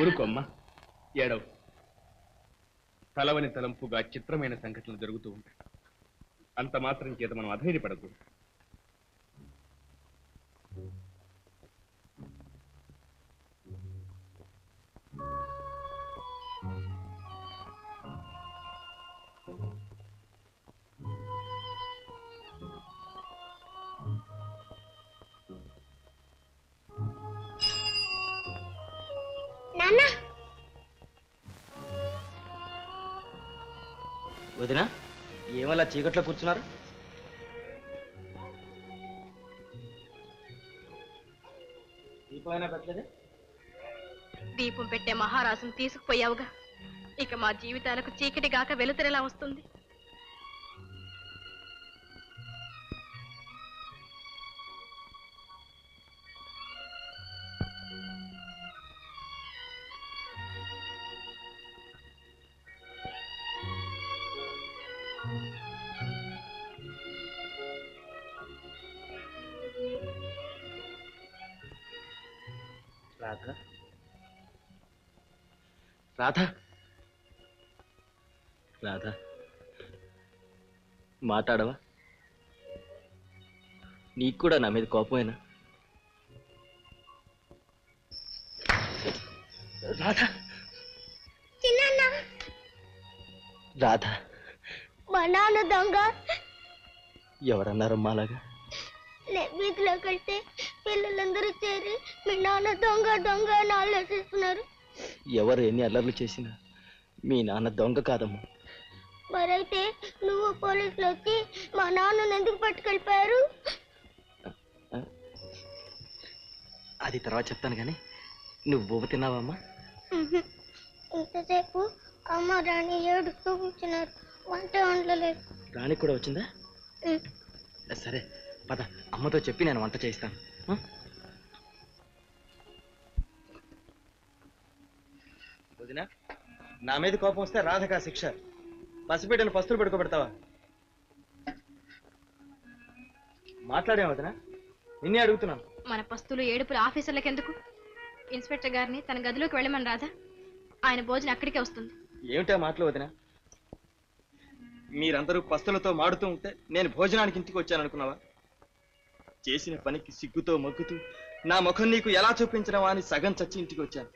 ఊరుకోమ్మా, ఏడవ. తలవని తలంపుగా చిత్రమైన సంఘటనలు జరుగుతూ ఉంటాయి. అంత మాత్రం చేత మనం అధైర్యపడకూడదు. వదినా, ఏమలా చీకట్లో కూర్చున్నారు? దీపమైనా పెట్టలేదే? దీపం పెట్టే మహారాజును తీసుకుపోయావుగా, ఇక మా జీవితాలకు చీకటి గాక వెలుతురెలా వస్తుంది? రాధా, రాధా, రాధా, మాట్లాడవా? నీకు కూడా నా మీద కోపమేనా? రాధా, రాధా, మా నాన్న దొంగ. ఎవరన్నారమ్మా అలాగా? వీధిలోకి వెళ్తే పిల్లలందరూ చేరి మీ నాన్న దొంగ దొంగ అని ఆలోచిస్తున్నారు. ఎవరు ఎన్ని అల్లర్లు చేసినా మీ నాన్న దొంగ కాదమ్మా. మరైతే నువ్వు పోలీసులు వచ్చి మా నాన్నను ఎందుకు పట్టుకెళ్ళిపోయారు? అది తర్వాత చెప్తాను కానీ నువ్వు బువ్వ తిన్నావమ్మా? ఇంతసేపు అమ్మ రాణి ఏడుస్తూ కూర్చున్నారు, వంట వండలేదు. రాణి కూడా వచ్చిందా? సరే పద, అమ్మతో చెప్పి నేను వంట చేయిస్తాను. వదినా, నా మీద కోపం వస్తే రాధకా శిక్ష. పసిబిడ్డను పస్తులు పడుకోబెడతావా? మాట్లాడే వదినా, నిన్నే అడుగుతున్నాను. మన పస్తులు ఏడుపుల ఆఫీసర్లకు ఎందుకు? ఇన్స్పెక్టర్ గారిని తన గదిలోకి వెళ్ళమని రాదా? ఆయన భోజనం అక్కడికే వస్తుంది. ఏమిటా మాటలు వదినా? మీరందరూ పస్తులతో మాడుతూ ఉంటే నేను భోజనానికి ఇంటికి వచ్చాననుకున్నావా? చేసిన పనికి సిగ్గుతో మొగ్గుతూ నా ముఖం నీకు ఎలా చూపించడమా అని సగం చచ్చి ఇంటికి వచ్చాను.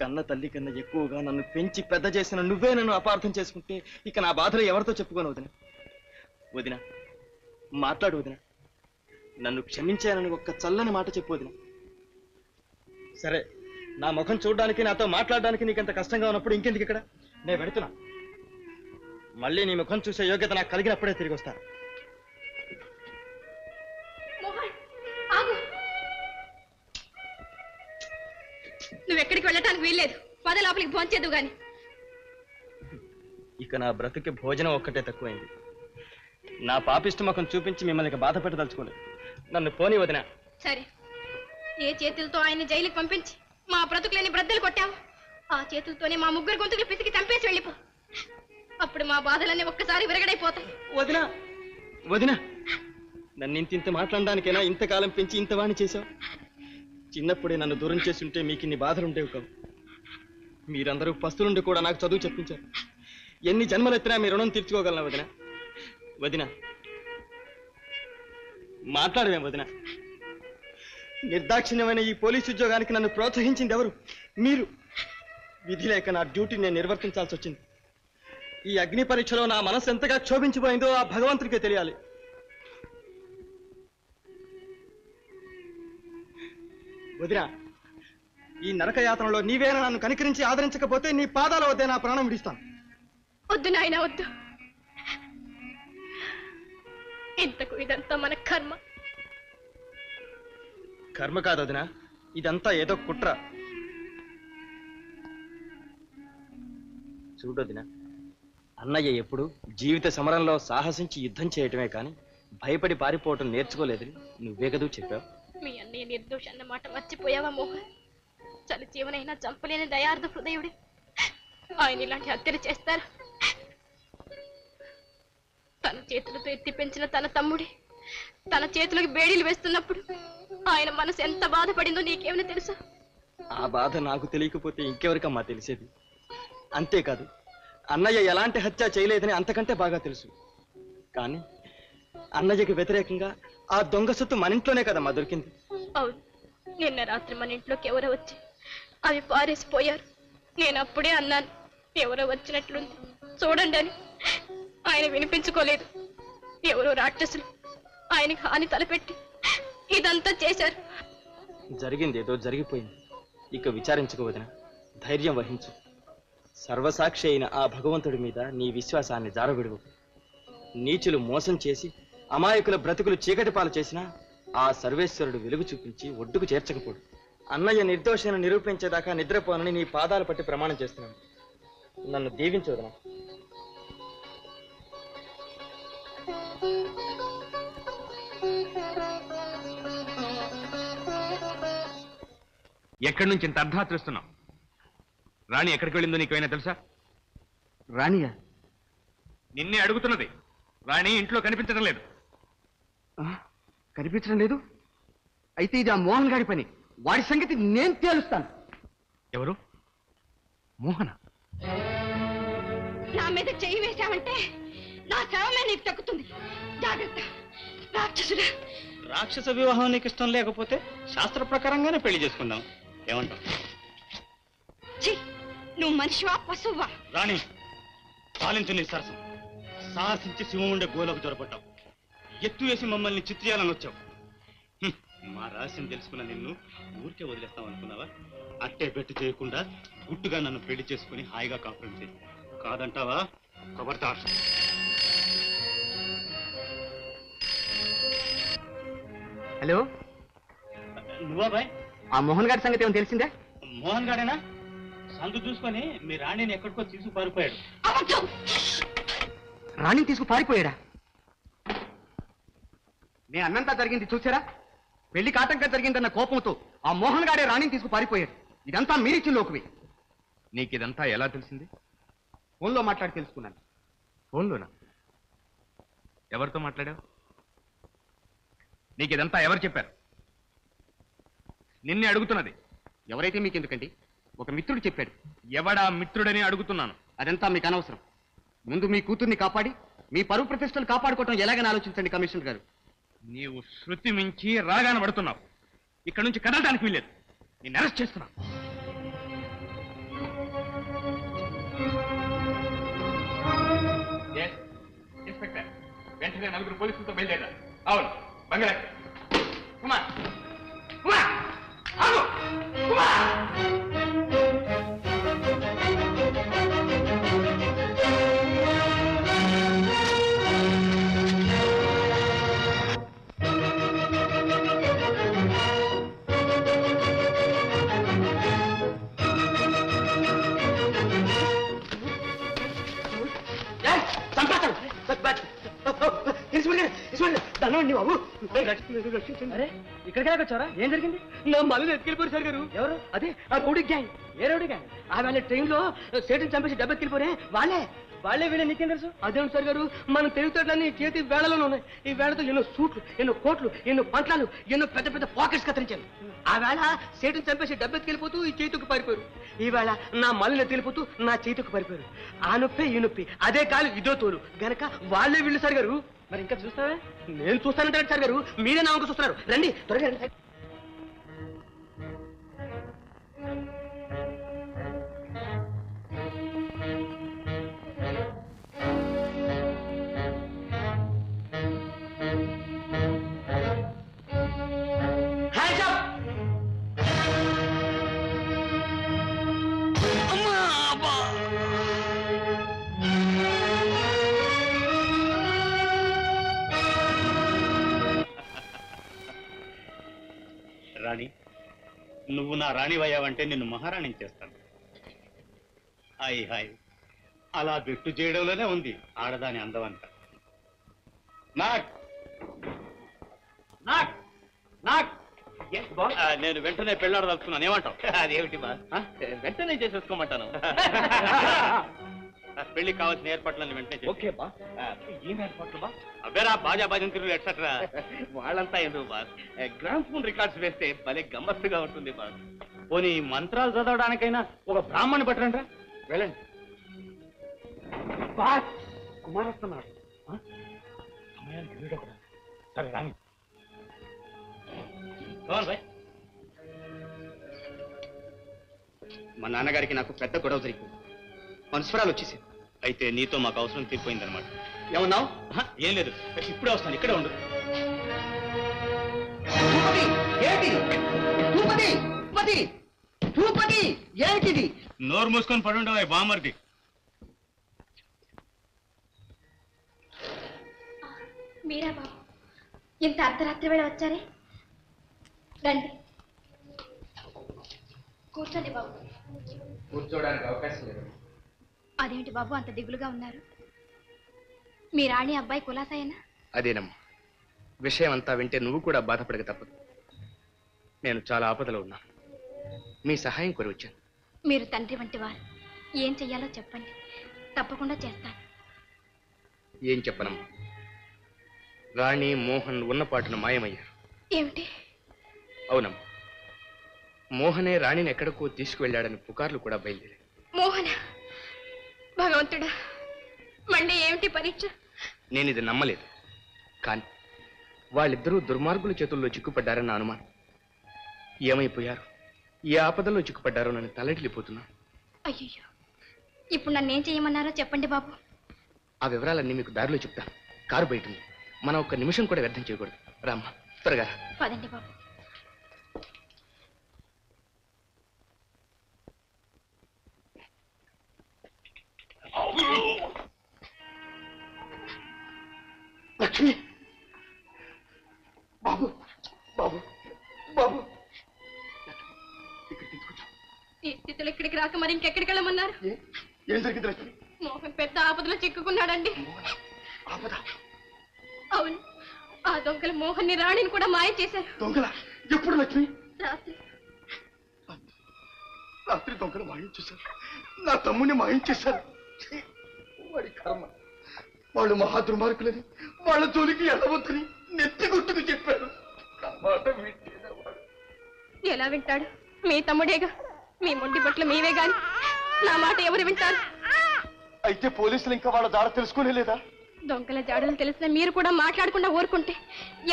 కన్న తల్లి కన్నా ఎక్కువగా నన్ను పెంచి పెద్ద చేసిన నువ్వే నన్ను అపార్థం చేసుకుంటే ఇక నా బాధలు ఎవరితో చెప్పుకోను వదిన. వదిన, మాట్లాడు వదిన. నన్ను క్షమించానని ఒక్క చల్లని మాట చెప్పు వదిన. సరే, నా ముఖం చూడడానికి నాతో మాట్లాడడానికి నీకంత కష్టంగా ఉన్నప్పుడు ఇంకెందుకు ఇక్కడ? నేను పెడుతున్నా. మళ్ళీ నీ ముఖం చూసే యోగ్యత నాకు కలిగినప్పుడే తిరిగి వస్తాను. నువ్వెక్కడికి వెళ్ళటానికి వీల్లేదు. పద లోపలికి భోంచేద్దు గాని. ఇక నా బ్రతుకి భోజనం ఒక్కటే తక్కువైంది. నా పాపిష్టి ముఖం చూపించి మిమ్మల్ని బాధ పెట్టదలుచుకోలేదు. నన్ను పోనీ వదినా. సరే, ఏ చేతులతో ఆయన్ని జైలుకి పంపించి మా బ్రతుకులేని బ్రద్దలు కొట్టావు, ఆ చేతులతోనే మా ముగ్గురు గొంతులు పిసికి చంపేసి వెళ్ళిపో. అప్పుడు మా బాధలన్నీ ఒక్కసారి విరగడైపోతాయి. వదినా, వదినా, నన్ను ఇంత మాట్లాడడానికైనా ఇంతకాలం పెంచి ఇంత వాణి చేశావు. చిన్నప్పుడే నన్ను దూరం చేసి ఉంటే మీకు ఇన్ని బాధలు ఉండేవి కావు. మీరందరూ పస్తులుండి కూడా నాకు చదువు చెప్పించారు. ఎన్ని జన్మలెత్తినా మీ రుణం తీర్చుకోగలనా వదిన? వదిన, మాట్లాడవేం వదిన? నిర్దాక్షిణ్యమైన ఈ పోలీసు ఉద్యోగానికి నన్ను ప్రోత్సహించింది ఎవరు? మీరు. విధి లేక నా డ్యూటీ నేను నిర్వర్తించాల్సి వచ్చింది. ఈ అగ్ని పరీక్షలో నా మనసు ఎంతగా క్షోభించిపోయిందో ఆ భగవంతుడికే తెలియాలి. వదినా, ఈ నరకయాత్రలో నీవేనా నన్ను కనికరించి ఆదరించకపోతే నీ పాదాల వద్దే నా ప్రాణం విడిస్తాను. వద్దు నాయన, వద్దు. ఇంతకు ఇదంతా మన కర్మ. కర్మ కాదు వదినా, ఇదంతా ఏదో కుట్ర. చూడొదినా, అన్నయ్య ఎప్పుడు జీవిత సమరంలో సాహసించి యుద్ధం చేయటమే కానీ భయపడి పారిపోవటం నేర్చుకోలేదని నువ్వే కదూ చెప్పావు. మీ అన్నయ్య నిర్దోష అన్న మాట మర్చిపోయావా మోహన్? చలి జీవనైనా చంపలేని దయార్థ హృదయుడి ఆయన ఇలాంటి హత్యలు చేస్తారు. తన చేతులతో ఎత్తి పెంచిన తన తమ్ముడి తన చేతులకు బేడీలు వేస్తున్నప్పుడు ఆయన మనసు ఎంత బాధపడిందో నీకేమైనా తెలుసా? ఆ బాధ నాకు తెలియకపోతే ఇంకెవరికమ్మా తెలిసేది? అంతేకాదు, అన్నయ్య ఎలాంటి హత్య చేయలేదని అంతకంటే బాగా తెలుసు. కానీ అన్నయ్యకి వ్యతిరేకంగా ఆ దొంగ సొత్తు మన ఇంట్లోనే కదమ్మా దొరికింది. అవును, నిన్న రాత్రి మన ఇంట్లోకి ఎవరో వచ్చి అవి పారేసిపోయారు. నేను అప్పుడే అన్నాను, ఎవరో వచ్చినట్లుంది చూడండి అని. ఆయన వినిపించుకోలేదు. ఎవరో రాక్షసులు ఆయనకి హాని తలపెట్టి ఇదంతా చేశారు. జరిగింది ఏదో జరిగిపోయింది. ఇక విచారించుకో వదిన, ధైర్యం వహించు. సర్వసాక్షి అయిన ఆ భగవంతుడి మీద నీ విశ్వాసాన్ని జారవిడువు. నీచులు మోసం చేసి అమాయకుల బ్రతుకులు చీకటి పాలు చేసినా ఆ సర్వేశ్వరుడు వెలుగు చూపించి ఒడ్డుకు చేర్చకపోడు. అన్నయ్య నిర్దోషాన్ని నిరూపించేదాకా నిద్రపోనని నీ పాదాలు పట్టి ప్రమాణం చేస్తున్నాను. నన్ను దీవించు వదిన. ఎక్కడి నుంచి ఇంత అర్ధరాత్రిస్తున్నావు? రాణి ఎక్కడికి వెళ్ళిందో నీకేమైనా తెలుసా? రాణియా? నిన్నే అడుగుతున్నది. రాణి ఇంట్లో కనిపించడం లేదు. కనిపించడం లేదు? అయితే ఇది ఆ మోహన్ గారి పని. వాడి సంగతి నేను తేలుస్తాను. ఎవరు? మోహన? నా మీద చెయ్యి వేశావంటే నా శవమే నీకు తగ్గుతుంది. జాగ్రత్త రాక్షసుడా. రాక్షస వివాహం నీకు ఇష్టం లేకపోతే శాస్త్ర ప్రకారంగానే పెళ్లి చేసుకుందాం. ఏమంటావు? నువ్వు మనిషివా పశువా? రాణి, పాలించు నీ సరసం. సాహసించి శివం ఉండే గోలకు జొరపడ్డావు. ఎత్తు వేసి మమ్మల్ని చిత్రీయాలని వచ్చావు. మా రహస్యం తెలుసుకున్న నిన్ను ఊరికే వదిలేస్తాం అనుకున్నావా? అట్టే బెట్టు చేయకుండా గుట్టుగా నన్ను పెళ్లి చేసుకుని హాయిగా కాపురం చేయి. కాదంటావా? ఖబర్దార్. హలో, నువ్వా బాయ్? ఆ మోహన్ గారి సంగతి ఏమైనా తెలిసిందే? మోహన్ గాడేనా? సందు చూసుకొని మీ రాణిని ఎక్కడికో తీసుకు పారిపోయాడు. రాణిని తీసుకు పారిపోయాడా? నేను అన్నంతా జరిగింది చూసారా? పెళ్లి కాటంగా జరిగిందన్న కోపంతో ఆ మోహన్ గారే రాణిని తీసుకు పారిపోయాడు. ఇదంతా మీరిచ్చిన లోకువే. నీకిదంతా ఎలా తెలిసింది? ఫోన్లో మాట్లాడి తెలుసుకున్నాను. ఫోన్లోనా? ఎవరితో మాట్లాడావు? నీకిదంతా ఎవరు చెప్పారు? నిన్నే అడుగుతున్నది. ఎవరైతే మీకు ఎందుకండి? ఒక మిత్రుడు చెప్పాడు. ఎవడా మిత్రుడని అడుగుతున్నాను. అదంతా మీకు అనవసరం. ముందు మీ కూతుర్ని కాపాడి మీ పరువు ప్రతిష్టలు కాపాడుకోవటం ఎలాగని ఆలోచించండి కమిషనర్ గారు. నీవు శృతి మించి రాగాన పడుతున్నావు. ఇక్కడ నుంచి కదలడానికి వీల్లేదు. నేను అరెస్ట్ చేస్తున్నాను. ఇన్స్పెక్టర్, వెంటనే నలుగురు పోలీసులతో బయలుదేరా. అవును, బంగాళ. కుమార్, కుమార్, ఆగు! కుమార్! ఇక్కడికి వచ్చారా? ఏం జరిగింది? నా మళ్ళీ ఎత్తుకెళ్ళిపోయారు సార్ గారు. ఎవరు? అదే ఆ రౌడీ గ్యాంగ్. ఏ రౌడీ గ్యాంగ్? ఆ వాళ్ళ ట్రైన్ లో సేటుని చంపేసి డబ్బెత్తుకెళ్ళిపోరే వాళ్ళే వీళ్ళే. నీకేం తెలుసు? అదేం సార్ గారు, మన తెలివితేటలన్నీ చేతి వేళలోనే ఉన్నాయి. ఈ వేళతో ఎన్నో సూట్లు, ఎన్నో కోట్లు, ఎన్నో పంటలు, ఎన్నో పెద్ద పెద్ద పాకెట్స్ కత్తిరించాను. ఆ వేళ సేటుని చంపేసి డబ్బెత్తుకెళ్ళిపోతూ ఈ చేతికి పారిపోయారు. ఈ వేళ నా మళ్ళీ ఎత్తుకెళ్ళిపోతూ నా చేతికి పారిపోయారు. ఆ నొప్పి ఈ నొప్పి, అదే కాలు ఇదో తోలు గనక వాళ్ళే వీళ్ళు సార్ గారు. మరి ఇంకా చూస్తావా? నేను చూస్తానంటే సార్ గారు, మీరే నా వంక చూస్తున్నారు. రండి త్వరగా రండి. రాణి, నువ్వు నా రాణివయ్యావంటే నిన్ను మహారాణిని చేస్తాను. హాయ్ హాయ్, అలా బెట్టు చేయడంలోనే ఉంది ఆడదాని అందమంట. నేను వెంటనే పెళ్ళాడదలుచుకున్నాను. ఏమంటావు? అదేమిటి బా? వెంటనే చేసేసుకోమంటాను. పెళ్లి కావాల్సిన ఏర్పాట్లన్నీ వెంటనే ఓకే బా. ఏం ఏర్పాట్లు బా? అవేరా బాజా బాజంతులు ఎట్సెట్రా. వాళ్ళంతా ఎందుకు బా? గ్రామ్ ఫోన్ రికార్డ్స్ వేస్తే భలే గమ్మత్తుగా ఉంటుంది బా. పోనీ మంత్రాలు చదవడానికైనా ఒక బ్రాహ్మణ్ణి పట్టరంట్రా. వెళ్ళండి. కుమార్ వస్తున్నాడు. సమయానికి వీడొకడా? సరే రాని. మా నాన్నగారికి నాకు పెద్ద గొడవ జరిగింది. మనస్వరాలు వచ్చేసింది. అయితే నీతో మాకు అవసరం తీరిపోయిందనమాట. ఏమన్నావు? ఏం లేదు, ఇప్పుడే వస్తాను, ఇక్కడే ఉండు. ఏంటిది? నోరు మూసుకొని పడుండవా బామర్ది. మీరా బాబు, ఇంత అర్ధరాత్రి వేళ వచ్చారే? రండి, కూర్చోండి బాబు. కూర్చోడానికి అవకాశం లేదు. అదేంటి బాబు అంత దిగులుగా ఉన్నారు? మీ రాణి అబ్బాయి కులాసాయేనా? అదేనమ్మా, విషయం అంతా వింటే నువ్వు కూడా బాధపడక తప్పదు. నేను చాలా ఆపదలో ఉన్నాను, మీ సహాయం కోరి వచ్చాను. మీరు తండ్రి వంటి వారు, ఏం చెయ్యాలో చెప్పండి, తప్పకుండా చేస్తాను. ఏం చెప్పనమ్మా, రాణి మోహన్ ఉన్నపాటున మాయమయ్యారు. ఏమిటి? అవునమ్మా, మోహనే రాణిని ఎక్కడికో తీసుకువెళ్ళాడని పుకార్లు కూడా బయలుదేరాయి. మోహన, భగవంతుడా, మళ్ళీ ఏమిటి పరీక్ష? నేను ఇది నమ్మలేదు, కానీ వాళ్ళిద్దరూ దుర్మార్గుల చేతుల్లో చిక్కుపడ్డారన్న అనుమానం. ఏమైపోయారు, ఏ ఆపదలో చిక్కుపడ్డారో నన్ను తలడిల్లిపోతున్నాను. అయ్యో, ఇప్పుడు నన్ను ఏం చేయమన్నారో చెప్పండి బాబు. ఆ వివరాలన్నీ మీకు దారిలో చెప్తాను. కారు బయట ఉంది, మనం ఒక్క నిమిషం కూడా వ్యర్థం చేయకూడదు. రామ్మా, త్వరగా. పదండి బాబు. లక్ష్మి, బాబు బాబు బాబు, ఇక్కడ తీసుకొచ్చా. ఈ స్థితిలో ఇక్కడికి రాక మరి ఇంకెక్కడికి వెళ్ళమన్నారు? ఏం జరిగింది లక్ష్మి? మోహన్ పెద్ద ఆపదలో చిక్కుకున్నాడండి. ఆపద? అవును, ఆ దొంగలు మోహన్ ని రాణిని కూడా మాయ చేశారు. దొంగల? ఎప్పుడు లక్ష్మి? రాత్రి. రాత్రి దొంగలు మాయించేశారు, నా తమ్ముడిని మాయించేశారు. వాడి కర్మ. వాళ్ళు మహా దుర్మార్గులని, వాళ్ళ జోలికి ఎడవద్దని నెత్తి గుర్తుకు చెప్పారు. నా మాట వింటేనా వాడు? ఎలా వింటాడు? మీ తమ్ముడేగా, మీ మొండి బట్టలు మీవే గాని నా మాట ఎవరు వింటారు? అయితే పోలీసులు ఇంకా వాళ్ళ దాడ తెలుసుకోనే లేదా? దొంగల జాడలు తెలిసిన మీరు కూడా మాట్లాడకుండా ఊరుకుంటే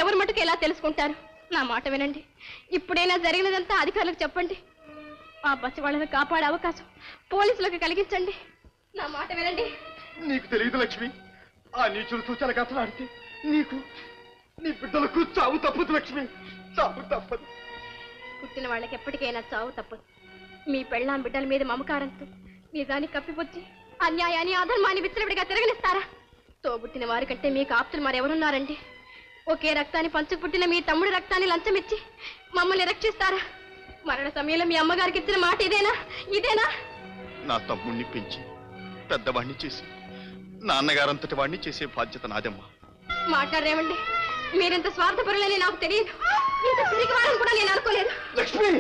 ఎవరు మటుకు ఎలా తెలుసుకుంటారు? నా మాట వినండి, ఇప్పుడైనా జరిగినదంతా అధికారులకు చెప్పండి. ఆ బస్సు వాళ్ళని కాపాడే అవకాశం పోలీసులకు కలిగించండి. నా మాట వినండి. నీకు తెలియదు లక్ష్మి, ఆ నీచులతో చెలగాటలాడితే నీకు, నీ బిడ్డలకు చావు తప్పదు లక్ష్మి, చావు తప్పదు. పుట్టిన వాళ్ళకి ఎప్పటికైనా చావు తప్పదు. మీ పెళ్ళాం బిడ్డల మీద మమకారంతో నిజాన్ని కప్పిపుచ్చి అన్యాయాన్ని అధర్మాన్ని విచ్చలవిడిగా తిరగనిస్తారా? తోబుట్టిన వారి కంటే మీకు ఆప్తులు మరెవరున్నారండి? ఒకే రక్తాన్ని పంచుకు పుట్టిన మీ తమ్ముడి రక్తాన్ని లంచమిచ్చి మమ్మల్ని రక్షిస్తారా? మరణ సమయంలో మీ అమ్మగారికి ఇచ్చిన మాట ఇదేనా? ఇదేనా? నా తమ్ముణ్ణి పెంచి పెద్దవాణ్ణి చేసి నాన్నగారంతటి వాణ్ణి చేసే బాధ్యత నాదమ్మా. మాట్లాడరేమండి, మీరింత స్వార్థపరులని నాకు తెలియదు, ఇంత తిరిగి వాళ్ళని కూడా నేను అనుకోలేదు. లక్ష్మి,